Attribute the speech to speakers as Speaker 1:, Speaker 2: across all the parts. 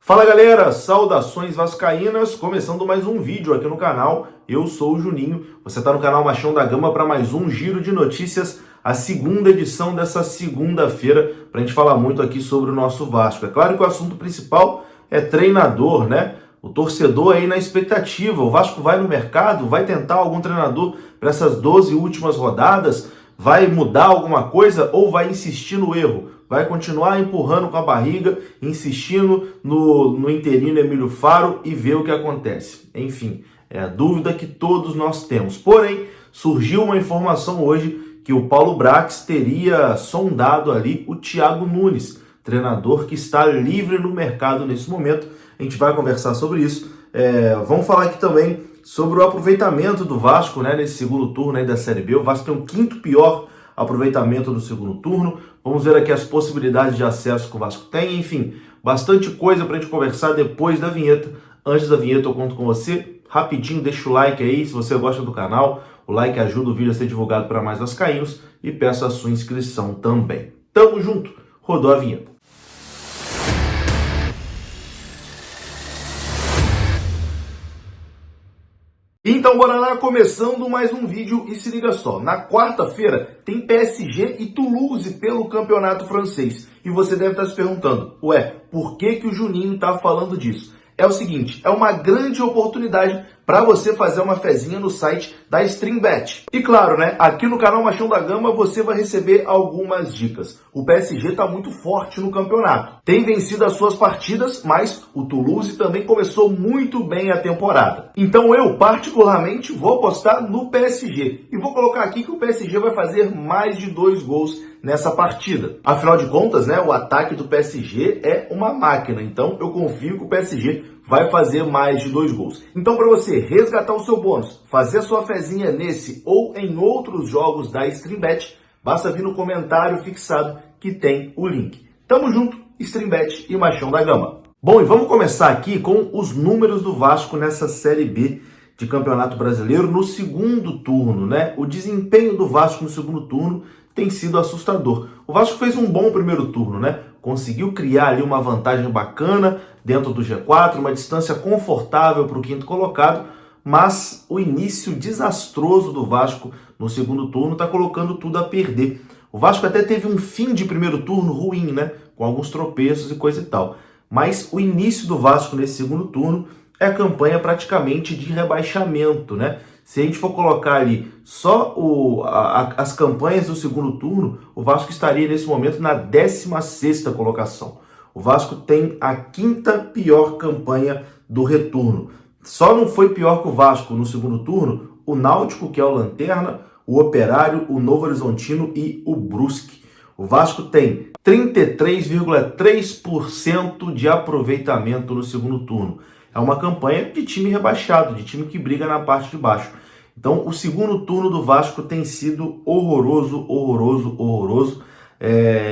Speaker 1: Fala galera, saudações vascaínas, começando mais um vídeo aqui no canal. Eu sou o Juninho, você está no canal Machão da Gama para mais um giro de notícias, a segunda edição dessa segunda-feira, para a gente falar muito aqui sobre o nosso Vasco. É claro que o assunto principal é treinador, né? O torcedor aí na expectativa, o Vasco vai no mercado, vai tentar algum treinador para essas 12 últimas rodadas, vai mudar alguma coisa ou vai insistir no erro? Vai continuar empurrando com a barriga, insistindo no interino Emílio Faro e ver o que acontece. Enfim, é a dúvida que todos nós temos. Porém, surgiu uma informação hoje que o Paulo Brax teria sondado ali o Thiago Nunes, treinador que está livre no mercado nesse momento. A gente vai conversar sobre isso. Vamos falar aqui também sobre o aproveitamento do Vasco, né, nesse segundo turno aí da Série B. O Vasco tem o quinto pior aproveitamento no segundo turno. Vamos ver aqui as possibilidades de acesso que o Vasco tem. Enfim, bastante coisa para a gente conversar depois da vinheta. Antes da vinheta eu conto com você. Rapidinho, deixa o like aí se você gosta do canal. O like ajuda o vídeo a ser divulgado para mais vascaínos e peço a sua inscrição também. Tamo junto. Rodou a vinheta. Então bora lá, começando mais um vídeo e se liga só, na quarta-feira tem PSG e Toulouse pelo campeonato francês e você deve estar se perguntando, por que o Juninho está falando disso? É o seguinte, é uma grande oportunidade para você fazer uma fezinha no site da StreamBet. E claro, né, aqui no canal Machão da Gama você vai receber algumas dicas. O PSG está muito forte no campeonato. Tem vencido as suas partidas, mas o Toulouse também começou muito bem a temporada. Então eu, particularmente, vou apostar no PSG. E vou colocar aqui que o PSG vai fazer mais de 2 gols nessa partida. Afinal de contas, né, o ataque do PSG é uma máquina. Então eu confio que o PSG vai fazer mais de 2 gols. Então, para você resgatar o seu bônus, fazer a sua fezinha nesse ou em outros jogos da StreamBet, basta vir no comentário fixado que tem o link. Tamo junto, StreamBet e Machão da Gama. Bom, e vamos começar aqui com os números do Vasco nessa Série B de Campeonato Brasileiro no segundo turno, né? O desempenho do Vasco no segundo turno tem sido assustador. O Vasco fez um bom primeiro turno, né? Conseguiu criar ali uma vantagem bacana dentro do G4, uma distância confortável para o quinto colocado, mas o início desastroso do Vasco no segundo turno está colocando tudo a perder. O Vasco até teve um fim de primeiro turno ruim, né? Com alguns tropeços e coisa e tal. Mas o início do Vasco nesse segundo turno é a campanha praticamente de rebaixamento, né? Se a gente for colocar ali só as campanhas do segundo turno, o Vasco estaria nesse momento na 16ª colocação. O Vasco tem a 5ª pior campanha do retorno. Só não foi pior que o Vasco no segundo turno o Náutico, que é o Lanterna, o Operário, o Novo Horizontino e o Brusque. O Vasco tem 33,3% de aproveitamento no segundo turno. É uma campanha de time rebaixado, de time que briga na parte de baixo. Então, o segundo turno do Vasco tem sido horroroso.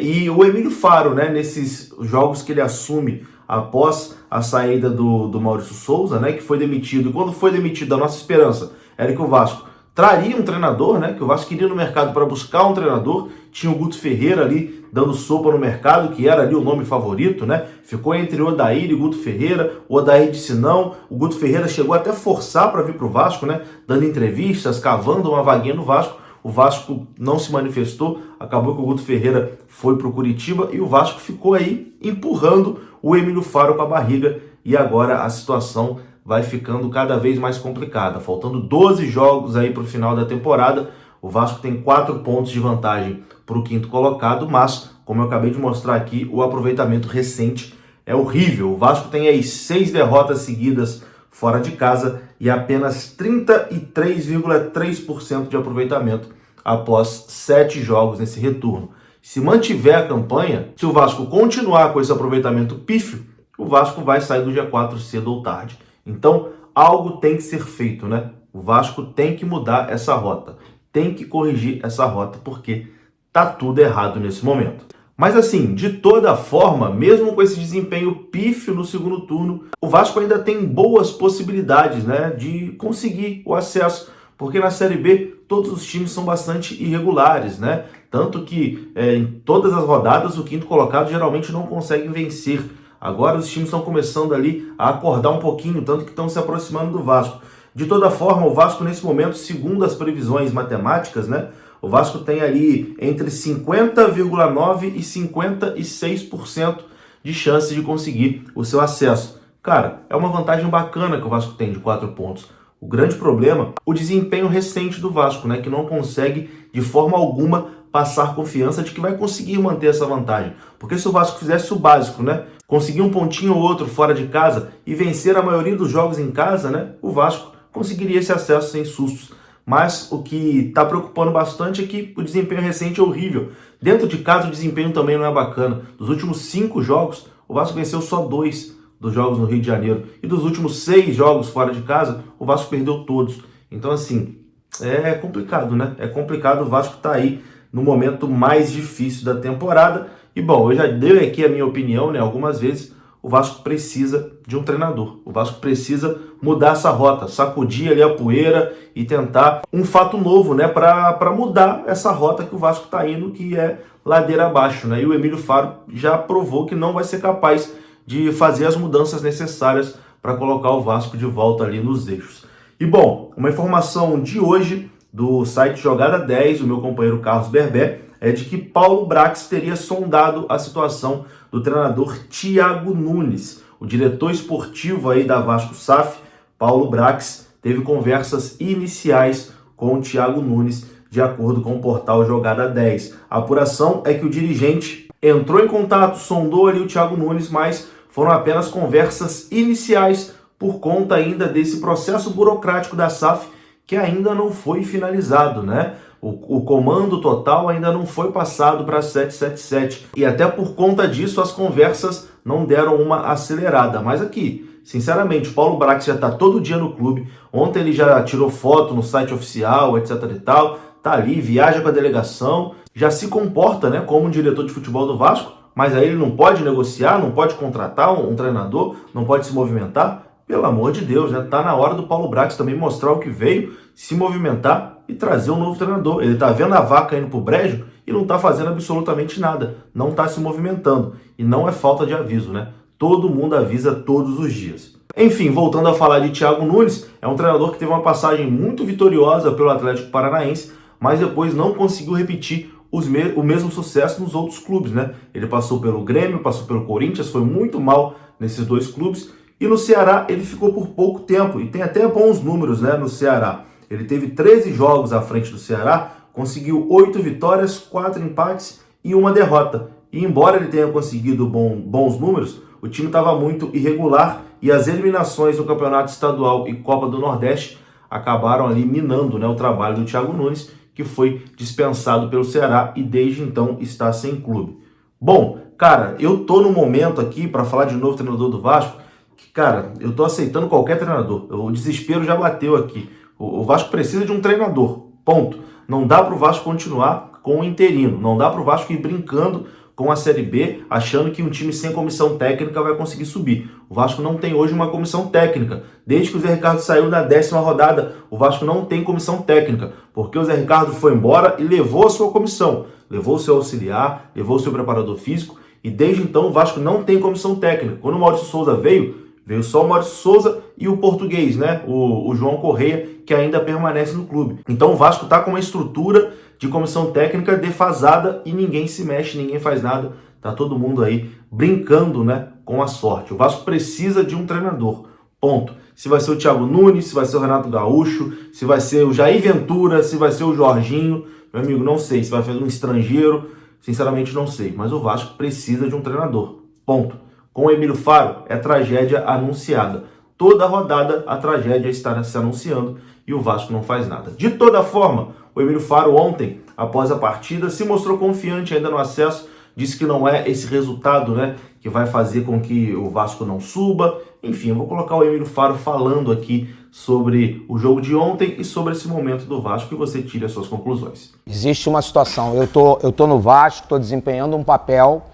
Speaker 1: E o Emílio Faro, né, nesses jogos que ele assume após a saída do Maurício Souza, né, que foi demitido. E quando foi demitido, a nossa esperança era que o Vasco traria um treinador, né? Que o Vasco iria no mercado para buscar um treinador. Tinha o Guto Ferreira ali dando sopa no mercado, que era ali o nome favorito, né? Ficou entre o Odair e Guto Ferreira. O Odair disse não. O Guto Ferreira chegou até a forçar para vir para o Vasco, né? Dando entrevistas, cavando uma vaguinha no Vasco. O Vasco não se manifestou. Acabou que o Guto Ferreira foi para o Curitiba e o Vasco ficou aí empurrando o Emílio Faro com a barriga. E agora a situação vai ficando cada vez mais complicada. Faltando 12 jogos aí para o final da temporada, o Vasco tem 4 pontos de vantagem para o quinto colocado, mas, como eu acabei de mostrar aqui, o aproveitamento recente é horrível. O Vasco tem aí 6 derrotas seguidas fora de casa e apenas 33,3% de aproveitamento após 7 jogos nesse retorno. Se mantiver a campanha, se o Vasco continuar com esse aproveitamento pífio, o Vasco vai sair do G4 cedo ou tarde. Então, algo tem que ser feito, né? O Vasco tem que mudar essa rota, tem que corrigir essa rota, porque tá tudo errado nesse momento. Mas assim, de toda forma, mesmo com esse desempenho pífio no segundo turno, o Vasco ainda tem boas possibilidades, né, de conseguir o acesso, porque na Série B todos os times são bastante irregulares, né? Tanto que em todas as rodadas o quinto colocado geralmente não consegue vencer Agora os times estão começando ali a acordar um pouquinho, tanto que estão se aproximando do Vasco. De toda forma, o Vasco nesse momento, segundo as previsões matemáticas, né, o Vasco tem ali entre 50,9% e 56% de chance de conseguir o seu acesso. Cara, é uma vantagem bacana que o Vasco tem de 4 pontos. O grande problema, o desempenho recente do Vasco, né, que não consegue de forma alguma passar confiança de que vai conseguir manter essa vantagem. Porque se o Vasco fizesse o básico, né, conseguir um pontinho ou outro fora de casa e vencer a maioria dos jogos em casa, né, o Vasco conseguiria esse acesso sem sustos. Mas o que está preocupando bastante é que o desempenho recente é horrível. Dentro de casa o desempenho também não é bacana. Dos últimos 5 jogos, o Vasco venceu só 2 dos jogos no Rio de Janeiro. E dos últimos 6 jogos fora de casa, o Vasco perdeu todos. Então assim, é complicado, né? É complicado, o Vasco tá aí no momento mais difícil da temporada. E bom, eu já dei aqui a minha opinião, né? Algumas vezes o Vasco precisa de um treinador. O Vasco precisa mudar essa rota, sacudir ali a poeira e tentar um fato novo, né? Para mudar essa rota que o Vasco tá indo, que é ladeira abaixo, né? E o Emílio Faro já provou que não vai ser capaz de fazer as mudanças necessárias para colocar o Vasco de volta ali nos eixos. E bom, uma informação de hoje do site Jogada 10, o meu companheiro Carlos Berbé, é de que Paulo Brax teria sondado a situação do treinador Thiago Nunes. O diretor esportivo aí da Vasco SAF, Paulo Brax, teve conversas iniciais com o Thiago Nunes, de acordo com o portal Jogada 10. A apuração é que o dirigente entrou em contato, sondou ali o Thiago Nunes, mas foram apenas conversas iniciais por conta ainda desse processo burocrático da SAF que ainda não foi finalizado, né? O comando total ainda não foi passado para 777 e até por conta disso as conversas não deram uma acelerada. Mas aqui, sinceramente, o Paulo Brax já está todo dia no clube. Ontem ele já tirou foto no site oficial, etc e tal. Tá ali, viaja com a delegação, já se comporta, né, como um diretor de futebol do Vasco, mas aí ele não pode negociar, não pode contratar um treinador, não pode se movimentar. Pelo amor de Deus, né? Tá na hora do Paulo Brax também mostrar o que veio, se movimentar e trazer um novo treinador. Ele tá vendo a vaca indo pro brejo e não tá fazendo absolutamente nada. Não tá se movimentando. E não é falta de aviso, né? Todo mundo avisa todos os dias. Enfim, voltando a falar de Thiago Nunes, é um treinador que teve uma passagem muito vitoriosa pelo Atlético Paranaense, mas depois não conseguiu repetir o mesmo sucesso nos outros clubes, né? Ele passou pelo Grêmio, passou pelo Corinthians, foi muito mal nesses 2 clubes. E no Ceará ele ficou por pouco tempo e tem até bons números, né, no Ceará. Ele teve 13 jogos à frente do Ceará, conseguiu 8 vitórias, 4 empates e 1 derrota. E embora ele tenha conseguido bons números, o time estava muito irregular e as eliminações no Campeonato Estadual e Copa do Nordeste acabaram ali minando, né, o trabalho do Thiago Nunes, que foi dispensado pelo Ceará e desde então está sem clube. Bom, cara, eu tô no momento aqui para falar de novo treinador do Vasco, que, cara, eu tô aceitando qualquer treinador. O desespero já bateu aqui. O Vasco precisa de um treinador, ponto. Não dá pro Vasco continuar com o interino. Não dá pro Vasco ir brincando com a Série B, achando que um time sem comissão técnica vai conseguir subir. O Vasco não tem hoje uma comissão técnica. Desde que o Zé Ricardo saiu na 10ª rodada, o Vasco não tem comissão técnica, porque o Zé Ricardo foi embora e levou a sua comissão. Levou o seu auxiliar, levou o seu preparador físico, e desde então o Vasco não tem comissão técnica. Quando o Maurício Souza veio só o Maurício Souza e o português, né? O João Correia, que ainda permanece no clube. Então o Vasco está com uma estrutura de comissão técnica defasada e ninguém se mexe, ninguém faz nada. Tá todo mundo aí brincando, né, com a sorte. O Vasco precisa de um treinador, ponto. Se vai ser o Thiago Nunes, se vai ser o Renato Gaúcho, se vai ser o Jair Ventura, se vai ser o Jorginho, meu amigo, não sei. Se vai ser um estrangeiro, sinceramente não sei. Mas o Vasco precisa de um treinador, ponto. Com o Emílio Faro, é tragédia anunciada. Toda rodada a tragédia está se anunciando e o Vasco não faz nada. De toda forma, o Emílio Faro ontem, após a partida, se mostrou confiante ainda no acesso, disse que não é esse resultado, né, que vai fazer com que o Vasco não suba. Enfim, eu vou colocar o Emílio Faro falando aqui sobre o jogo de ontem e sobre esse momento do Vasco e você tire as suas conclusões.
Speaker 2: Existe uma situação, eu tô no Vasco, estou desempenhando um papel.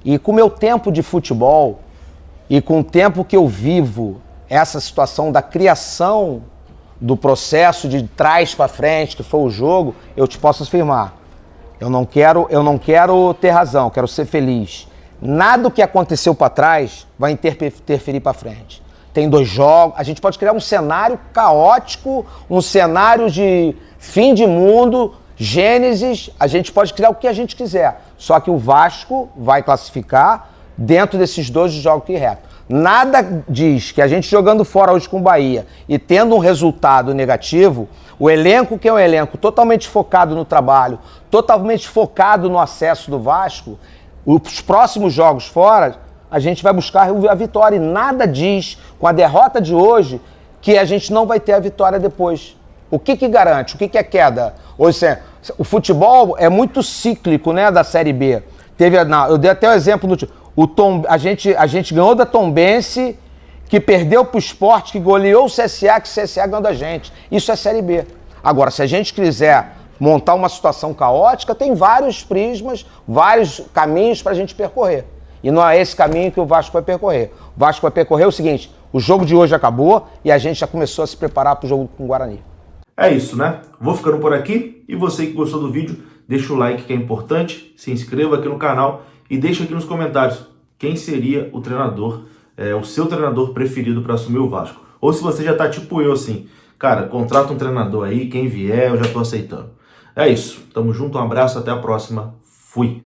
Speaker 2: E com o meu tempo de futebol e com o tempo que eu vivo essa situação da criação do processo de trás para frente, que foi o jogo, eu te posso afirmar. Eu não quero ter razão, quero ser feliz. Nada do que aconteceu para trás vai interferir para frente. Tem 2 jogos, a gente pode criar um cenário caótico, um cenário de fim de mundo, Gênesis, a gente pode criar o que a gente quiser. Só que o Vasco vai classificar dentro desses 2 jogos que restam. Nada diz que a gente jogando fora hoje com o Bahia e tendo um resultado negativo, o elenco, que é um elenco totalmente focado no trabalho, totalmente focado no acesso do Vasco, os próximos jogos fora, a gente vai buscar a vitória. E nada diz, com a derrota de hoje, que a gente não vai ter a vitória depois. O que garante? O que é queda? Hoje, o futebol é muito cíclico, né, da Série B. Eu dei até o exemplo do a gente ganhou da Tombense, que perdeu para o Sport, que goleou o CSA, que o CSA ganhou da gente. Isso é Série B. Agora, se a gente quiser montar uma situação caótica, tem vários prismas, vários caminhos para a gente percorrer. E não é esse caminho que o Vasco vai percorrer. O Vasco vai percorrer o seguinte: o jogo de hoje acabou e a gente já começou a se preparar para o jogo com o Guarani.
Speaker 1: É isso, né? Vou ficando por aqui. E você que gostou do vídeo, deixa o like, que é importante, se inscreva aqui no canal e deixa aqui nos comentários quem seria o treinador, o seu treinador preferido para assumir o Vasco. Ou se você já tá tipo eu assim, cara, contrata um treinador aí, quem vier eu já tô aceitando. É isso, tamo junto, um abraço, até a próxima, fui!